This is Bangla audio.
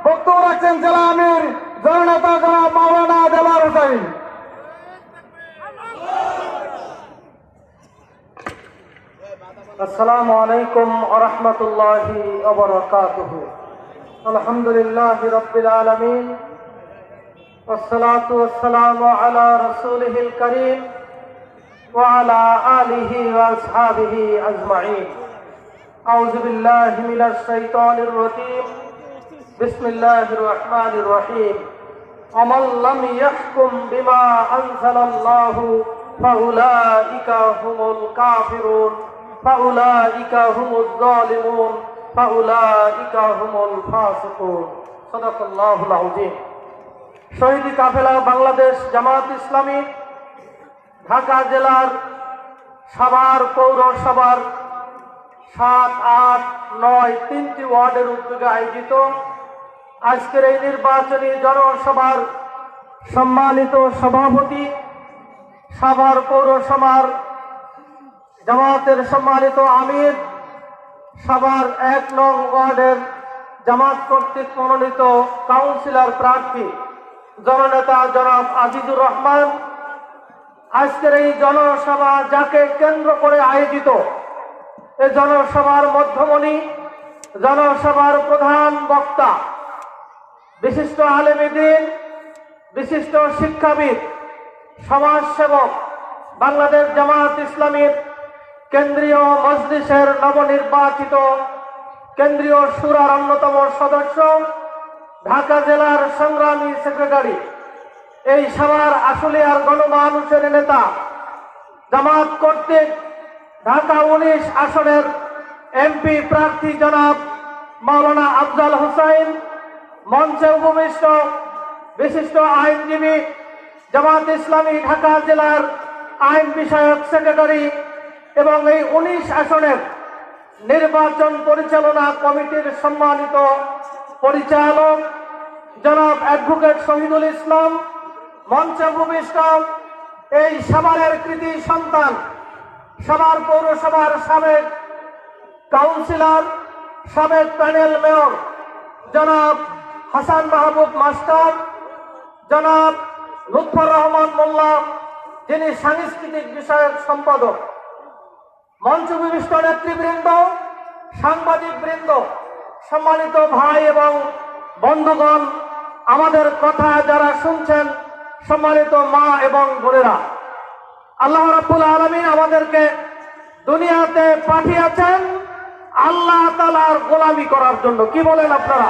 বক্তব্য রাখছেন জেলা আমির জননেতা জনাব মাওলানা দেলার হোসেন। আসসালামু আলাইকুম ওয়া রাহমাতুল্লাহি ওয়া বারাকাতুহু। আলহামদুলিল্লাহি রাব্বিল আলামিন ওয়াসসালাতু ওয়াসসালামু আলা রাসূলিহিল কারীম ওয়া আলা আলিহি ওয়া আসহাবিহি আজমাইন। আউযু বিল্লাহি মিনাশ শাইতানির রাজীম। বিসমিল্লাহির রহমানির রহিম। ওয়ামান লাম ইয়াহকুম বিমা আনজালাল্লাহু ফাউলাইকা হুমুল কাফিরুন ফাউলাইকা হুমুজ জালিমুন ফাউলাইকা হুমুল ফাসিকুন। সাদাকাল্লাহুল আযীম। শহীদ কাফেলা বাংলাদেশ জামাত ইসলামী ঢাকা জেলার সাভার পৌরসভার 7, 8, 9 তিনটি ওয়ার্ডের উদ্যোগে আয়োজিত আজকের এই নির্বাচনী জনসভার সম্মানিত সভাপতি, সাভার পৌরসভার জামাতের সম্মানিত আমির, সাভার 1 নং ওয়ার্ডের জামাত কর্তৃক মনোনীত কাউন্সিলর প্রার্থী জননেতা জনাব আজিজুর রহমান। আজকের এই জনসভা যাকে কেন্দ্র করে আয়োজিত, এই জনসভার মধ্যমণি, জনসভার প্রধান বক্তা, বিশিষ্ট আলেমে দ্বীন, বিশিষ্ট শিক্ষাবিদ, সমাজসেবক, বাংলাদেশ জামাত ইসলামীর কেন্দ্রীয় মজলিসের নবনির্বাচিত কেন্দ্রীয় শুরার অন্যতম সদস্য, ঢাকা জেলার সংগ্রামী সেক্রেটারি, এই সাভার আশুলিয়ার গণমানুষের নেতা, জামাত কর্তৃক ঢাকা 19 আসনের এমপি প্রার্থী জনাব মাওলানা আফজাল হোসেন, মঞ্চে উপবিষ্ট বিশিষ্ট আইনজীবী, জামাত ইসলামী ঢাকা জেলার আইন বিষয়ক সেক্রেটারি এবং এই 19 আসনের নির্বাচন পরিচালনা কমিটির সম্মানিত পরিচালক জনাব অ্যাডভোকেট শহীদুল ইসলাম, মঞ্চে উপবিষ্ট এই সাভারের কৃতি সন্তান, সাভার পৌরসভার সাবেক কাউন্সিলর, সাবেক প্যানেল মেয়র জনাব হাসান মাহবুব মাস্টার, জনাব লুৎফর রহমান মোল্লা যিনি সাংস্কৃতিক বিষয়ক সম্পাদক, মঞ্চ বিশিষ্ট নেতৃবৃন্দ, সাংবাদিক বৃন্দ, সম্মানিত ভাই এবং বন্ধুগণ, আমাদের কথা যারা শুনছেন, সম্মানিত মা এবং বোনেরা, আল্লাহ রাব্বুল আলামিন আমাদেরকে দুনিয়াতে পাঠিয়েছেন আল্লাহ তাআলার গোলামি করার জন্য। কি বলেন আপনারা?